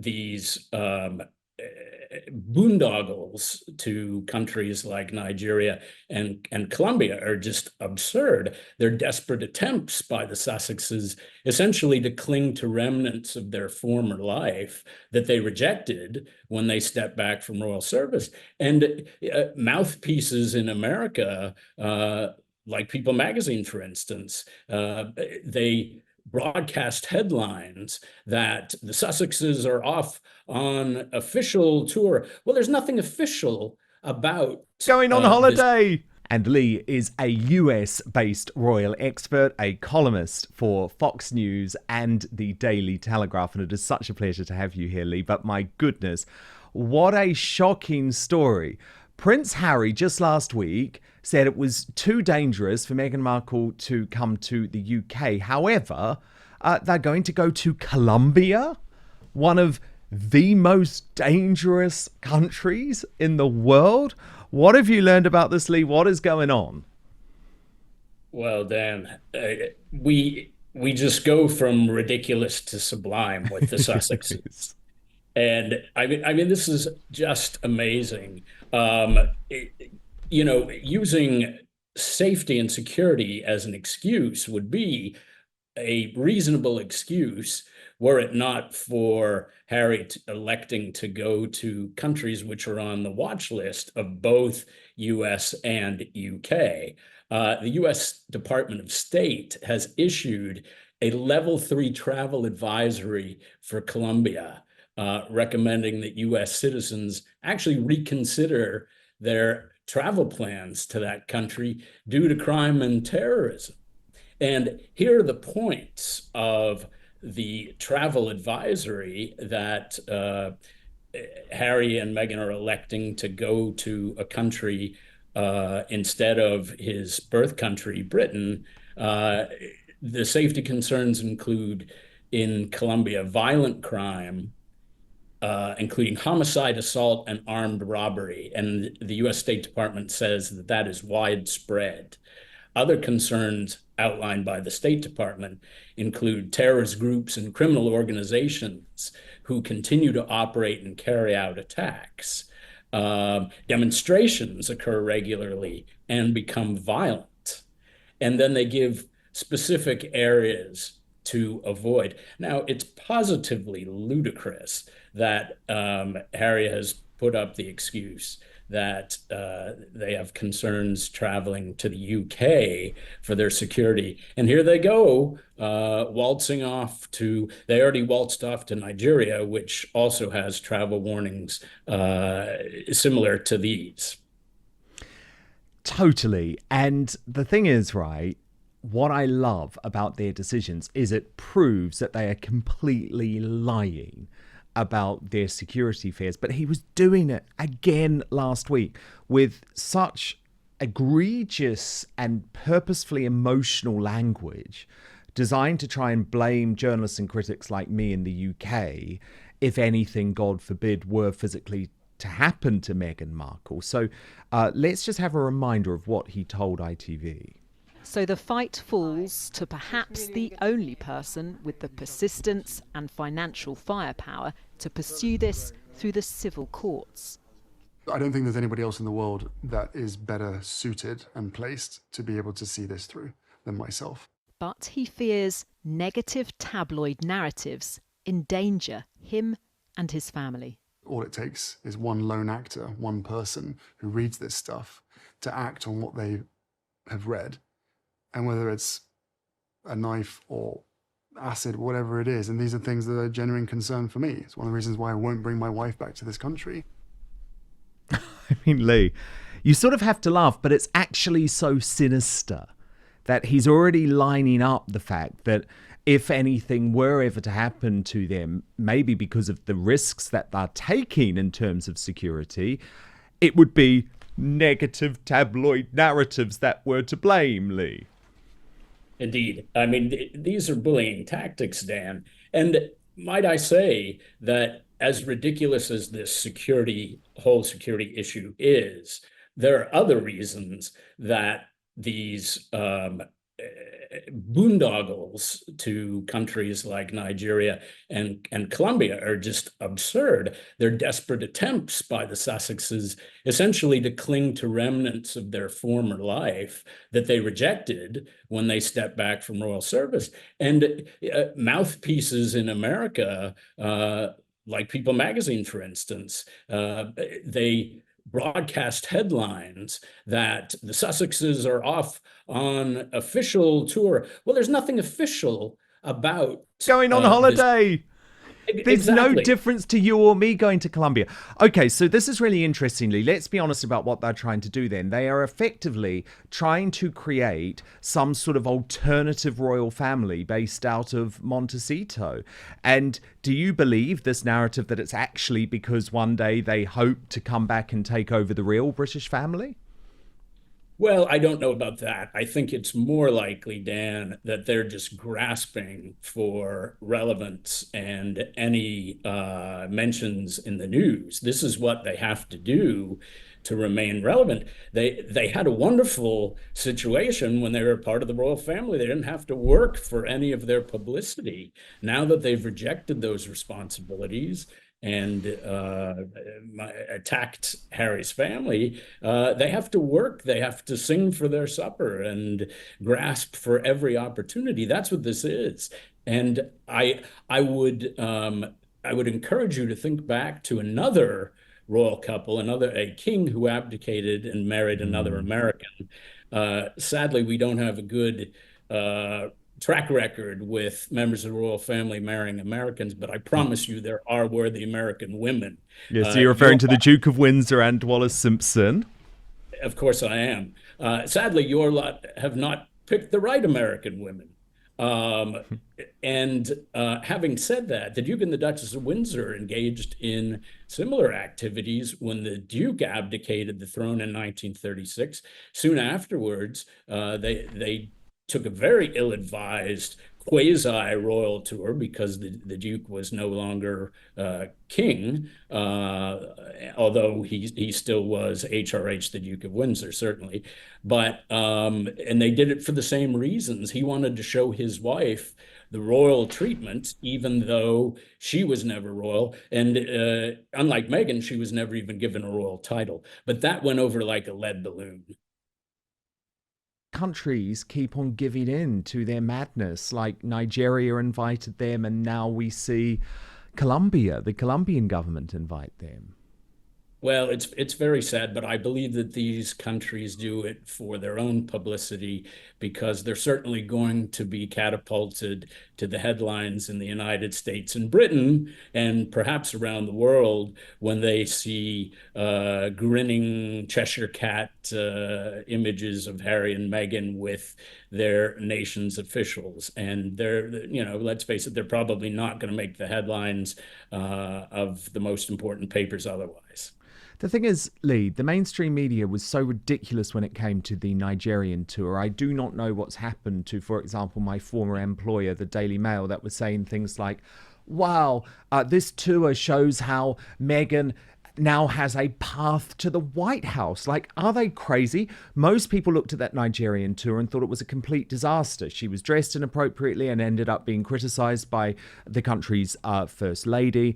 these boondoggles to countries like Nigeria and Colombia are just absurd. They're desperate attempts by the Sussexes essentially to cling to remnants of their former life that they rejected when they stepped back from royal service. And mouthpieces in America, like People magazine, for instance, they broadcast headlines that the Sussexes are off on official tour. Well, there's nothing official about going on this. holiday. And Lee is a US-based royal expert, a columnist for Fox News and the Daily Telegraph. And it is such a pleasure to have you here, Lee. But my goodness, what a shocking story. Prince Harry just last week said it was too dangerous for Meghan Markle to come to the UK. However, they're going to go to Colombia, one of the most dangerous countries in the world. What have you learned about this, Lee? What is going on? Well, Dan, we just go from ridiculous to sublime with the Sussexes. And I mean, this is just amazing. Using safety and security as an excuse would be a reasonable excuse were it not for Harry electing to go to countries which are on the watch list of both US and UK. The US Department of State has issued a level 3 travel advisory for Colombia, recommending that US citizens actually reconsider their travel plans to that country due to crime and terrorism. And here are the points of the travel advisory that Harry and Meghan are electing to go to a country instead of his birth country, Britain. The safety concerns include in Colombia violent crime, including homicide, assault, and armed robbery. And the US State Department says that that is widespread. Other concerns outlined by the State Department include terrorist groups and criminal organizations who continue to operate and carry out attacks. Demonstrations occur regularly and become violent. And then they give specific areas to avoid. Now, it's positively ludicrous that Harry has put up the excuse that they have concerns traveling to the UK for their security. And here they go, waltzing off to, they already waltzed off to Nigeria, which also has travel warnings similar to these. Totally. And the thing is, right, what I love about their decisions is it proves that they are completely lying about their security fears. But he was doing it again last week with such egregious and purposefully emotional language designed to try and blame journalists and critics like me in the UK if anything, God forbid, were physically to happen to Meghan Markle. So let's just have a reminder of what he told ITV. So the fight falls to perhaps the only person with the persistence and financial firepower to pursue this through the civil courts. I don't think there's anybody else in the world that is better suited and placed to be able to see this through than myself. But he fears negative tabloid narratives endanger him and his family. All it takes is one lone actor, one person who reads this stuff to act on what they have read. And whether it's a knife or acid, whatever it is, and these are things that are a genuine concern for me. It's one of the reasons why I won't bring my wife back to this country. I mean, Lee, you sort of have to laugh, but it's actually so sinister that he's already lining up the fact that if anything were ever to happen to them, maybe because of the risks that they're taking in terms of security, it would be negative tabloid narratives that were to blame, Lee. Indeed. I mean, these are bullying tactics, Dan. And might I say that as ridiculous as this whole security issue is, there are other reasons that these boondoggles to countries like Nigeria and Colombia are just absurd. They're desperate attempts by the Sussexes essentially to cling to remnants of their former life that they rejected when they stepped back from royal service. And mouthpieces in America, like People magazine, for instance, they broadcast headlines that the Sussexes are off on official tour. Well, there's nothing official about going on holiday. There's no Exactly. difference to you or me going to Colombia. Okay, so this is really interestingly. Let's be honest about what they're trying to do then. They are effectively trying to create some sort of alternative royal family based out of Montecito. And do you believe this narrative that it's actually because one day they hope to come back and take over the real British family? Well, I don't know about that. I think it's more likely, Dan, that they're just grasping for relevance and any mentions in the news. This is what they have to do to remain relevant. They had a wonderful situation when they were part of the royal family. They didn't have to work for any of their publicity. Now that they've rejected those responsibilities and attacked Harry's family, they have to work. They have to sing for their supper and grasp for every opportunity. That's what this is. And I would encourage you to think back to another royal couple, a king who abdicated and married another American. Sadly, we don't have a good track record with members of the royal family marrying Americans, but I promise you there are worthy American women. Yes, so you're referring to the Duke of Windsor and Wallis Simpson. Of course I am. Sadly, your lot have not picked the right American women. And having said that, the Duke and the Duchess of Windsor engaged in similar activities when the Duke abdicated the throne in 1936. Soon afterwards, they took a very ill-advised quasi-royal tour because the Duke was no longer king, although he still was HRH, the Duke of Windsor, certainly. But and they did it for the same reasons. He wanted to show his wife the royal treatment, even though she was never royal. And unlike Meghan, she was never even given a royal title. But that went over like a lead balloon. Countries keep on giving in to their madness, like Nigeria invited them, and now we see Colombia, the Colombian government, invite them. Well, it's very sad, but I believe that these countries do it for their own publicity because they're certainly going to be catapulted to the headlines in the United States and Britain and perhaps around the world when they see grinning Cheshire Cat images of Harry and Meghan with their nation's officials. And let's face it, they're probably not going to make the headlines of the most important papers otherwise. The thing is, Lee, the mainstream media was so ridiculous when it came to the Nigerian tour. I do not know what's happened to, for example, my former employer, the Daily Mail, that was saying things like, wow, this tour shows how Meghan now has a path to the White House. Like, are they crazy? Most people looked at that Nigerian tour and thought it was a complete disaster. She was dressed inappropriately and ended up being criticized by the country's first lady.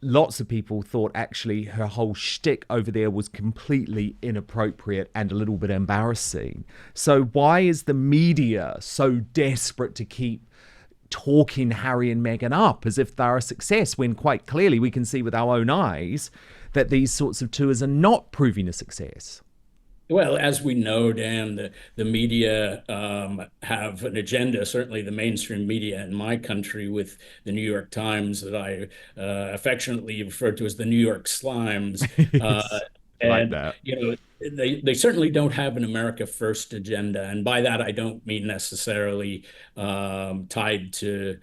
Lots of people thought actually her whole shtick over there was completely inappropriate and a little bit embarrassing. So why is the media so desperate to keep talking Harry and Meghan up as if they're a success, when quite clearly we can see with our own eyes that these sorts of tours are not proving a success? Well, as we know, Dan, the media have an agenda, certainly the mainstream media in my country, with the New York Times, that I affectionately refer to as the New York Slimes. Like that. They certainly don't have an America First agenda. And by that, I don't mean necessarily tied to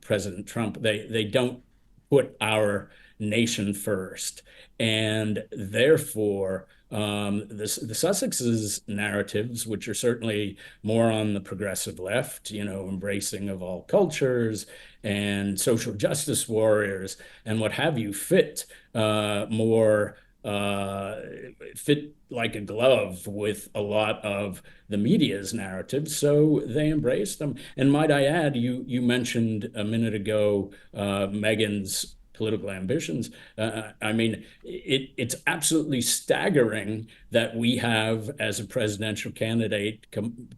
President Trump. They don't put our nation first. And therefore, the Sussexes' narratives, which are certainly more on the progressive left, embracing of all cultures and social justice warriors and what have you, fit more fit like a glove with a lot of the media's narratives, so they embrace them. And might I add, you mentioned a minute ago Meghan's political ambitions. I mean, it's absolutely staggering that we have as a presidential candidate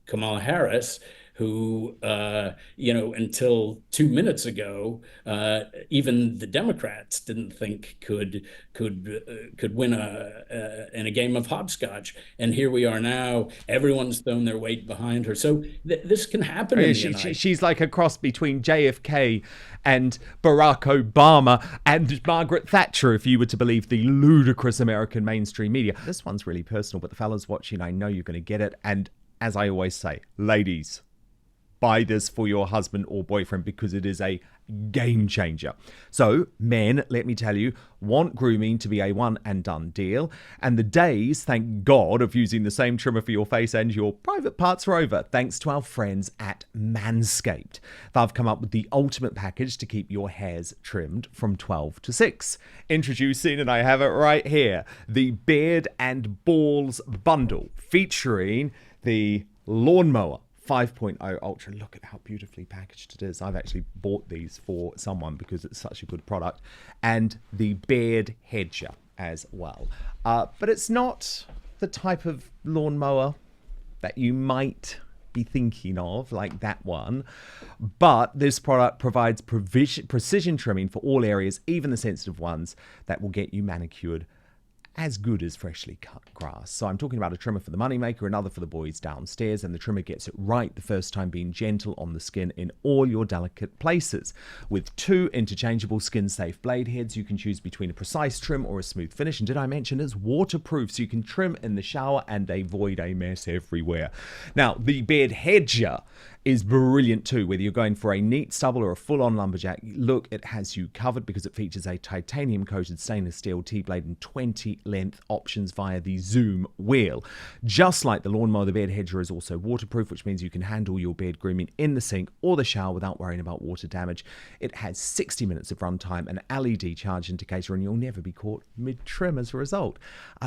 Kamala Harris, who, until 2 minutes ago, even the Democrats didn't think could win in a game of hopscotch. And here we are now. Everyone's thrown their weight behind her. So this can happen in the United. She's like a cross between JFK and Barack Obama and Margaret Thatcher, if you were to believe the ludicrous American mainstream media. This one's really personal, but the fellas watching, I know you're going to get it. And as I always say, ladies, buy this for your husband or boyfriend because it is a game changer. So men, let me tell you, want grooming to be a one and done deal. And the days, thank God, of using the same trimmer for your face and your private parts are over, thanks to our friends at Manscaped. They've come up with the ultimate package to keep your hairs trimmed from 12 to 6. Introducing, and I have it right here, the Beard and Balls Bundle, featuring the Lawnmower 5.0 Ultra. Look at how beautifully packaged it is. I've actually bought these for someone because it's such a good product. And the Beard Hedger as well. But it's not the type of lawnmower that you might be thinking of, like that one. But this product provides precision trimming for all areas, even the sensitive ones, that will get you manicured as good as freshly cut grass. So I'm talking about a trimmer for the moneymaker, another for the boys downstairs, and the trimmer gets it right the first time, being gentle on the skin in all your delicate places. With 2 interchangeable skin-safe blade heads, you can choose between a precise trim or a smooth finish. And did I mention it's waterproof, so you can trim in the shower and avoid a mess everywhere. Now, the Beard Hedger is brilliant too, whether you're going for a neat stubble or a full-on lumberjack. Look, it has you covered because it features a titanium-coated stainless steel T-blade and 20 length options via the Zoom wheel. Just like the lawnmower, the Beard Hedger is also waterproof, which means you can handle your beard grooming in the sink or the shower without worrying about water damage. It has 60 minutes of runtime, an LED charge indicator, and you'll never be caught mid-trim as a result.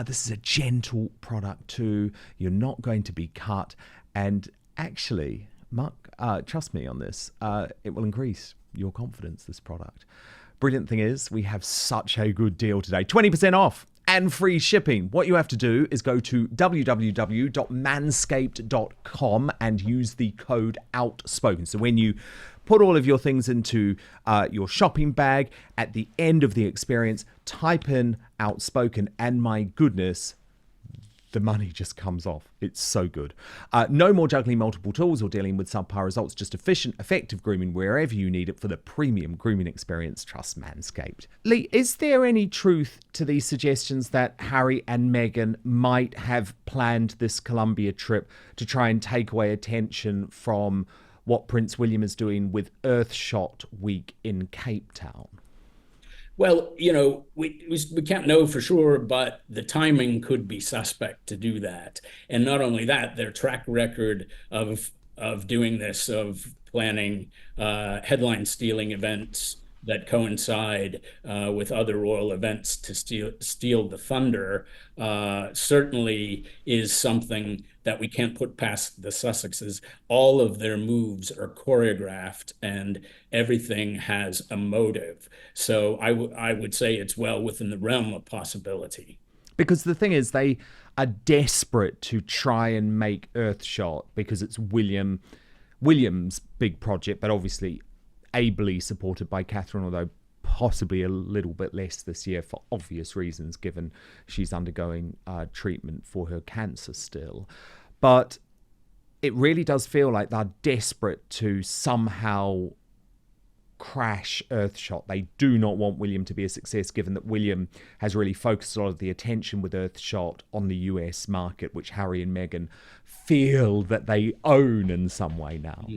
This is a gentle product too. You're not going to be cut, and actually, Mark, trust me on this, it will increase your confidence, this product. Brilliant thing is, we have such a good deal today. 20% off and free shipping. What you have to do is go to www.manscaped.com and use the code Outspoken. So when you put all of your things into your shopping bag, at the end of the experience, type in Outspoken, and my goodness, the money just comes off. It's so good. No more juggling multiple tools or dealing with subpar results. Just efficient, effective grooming wherever you need it for the premium grooming experience. Trust Manscaped. Lee, is there any truth to these suggestions that Harry and Meghan might have planned this Colombia trip to try and take away attention from what Prince William is doing with Earthshot Week in Cape Town? Well, we can't know for sure, but the timing could be suspect to do that. And not only that, their track record of doing this, of planning headline stealing events that coincide with other royal events to steal the thunder, certainly is something that we can't put past the Sussexes. All of their moves are choreographed and everything has a motive. So I would say it's well within the realm of possibility. Because the thing is, they are desperate to try and make Earthshot, because it's William's big project, but obviously ably supported by Catherine, although possibly a little bit less this year for obvious reasons, given she's undergoing treatment for her cancer still. But it really does feel like they're desperate to somehow crash Earthshot. They do not want William to be a success, given that William has really focused a lot of the attention with Earthshot on the US market, which Harry and Meghan feel that they own in some way now.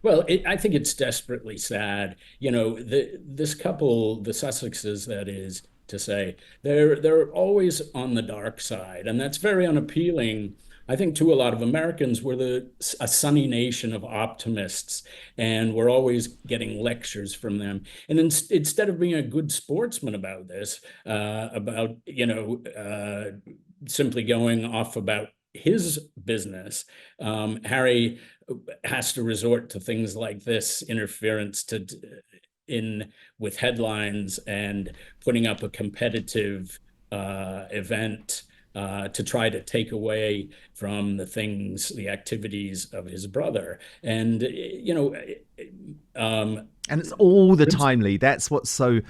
Well, I think it's desperately sad. This couple, the Sussexes, that is to say, they're always on the dark side, and that's very unappealing I think to a lot of Americans, we're a sunny nation of optimists, and we're always getting lectures from them. And then instead of being a good sportsman about this, about simply going off about his business, Harry has to resort to things like this interference with headlines and putting up a competitive event to try to take away from the activities of his brother. And, And it's all the time, Lee. That's what's so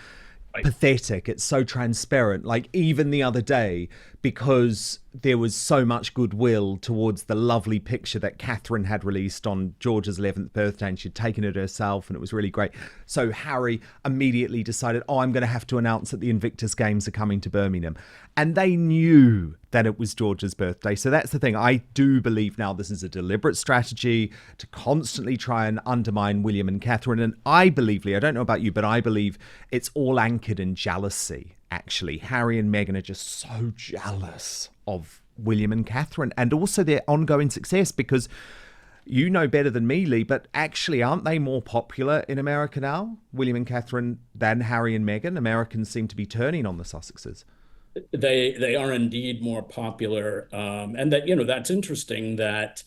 Right. pathetic. It's so transparent. Like even the other day, because there was so much goodwill towards the lovely picture that Catherine had released on George's 11th birthday, and she'd taken it herself, and it was really great. So Harry immediately decided, I'm going to have to announce that the Invictus Games are coming to Birmingham. And they knew that it was George's birthday. So that's the thing. I do believe now this is a deliberate strategy to constantly try and undermine William and Catherine. And I believe, Lee, I don't know about you, but I believe it's all anchored in jealousy. Actually, Harry and Meghan are just so jealous of William and Catherine, and also their ongoing success, because you know better than me, Lee, but actually aren't they more popular in America now, William and Catherine, than Harry and Meghan? Americans seem to be turning on the Sussexes. They are indeed more popular, and that that's interesting that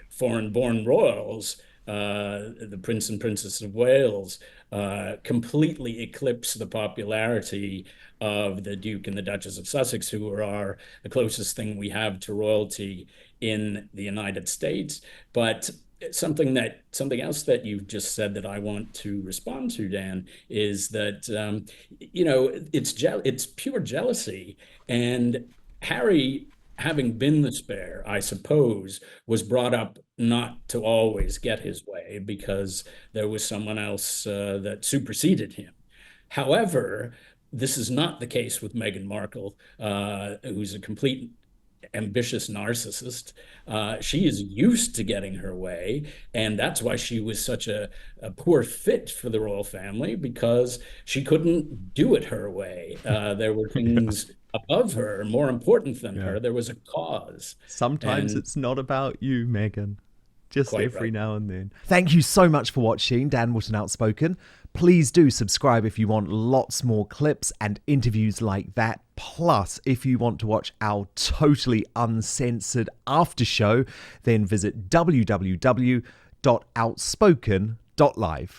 foreign-born royals, the Prince and Princess of Wales, completely eclipse the popularity of the Duke and the Duchess of Sussex, who are the closest thing we have to royalty in the United States. But something else that you've just said that I want to respond to, Dan, is that it's pure jealousy. And Harry, having been the spare, I suppose, was brought up not to always get his way because there was someone else that superseded him. However, this is not the case with Meghan Markle, who's a complete ambitious narcissist. She is used to getting her way, and that's why she was such a poor fit for the royal family, because she couldn't do it her way. There were things above her, more important than her. There was a cause. Sometimes And it's not about you, Meghan. Just Quite every right. now and then. Thank you so much for watching Dan Wootton Outspoken. Please do subscribe if you want lots more clips and interviews like that. Plus, if you want to watch our totally uncensored after show, then visit www.outspoken.live.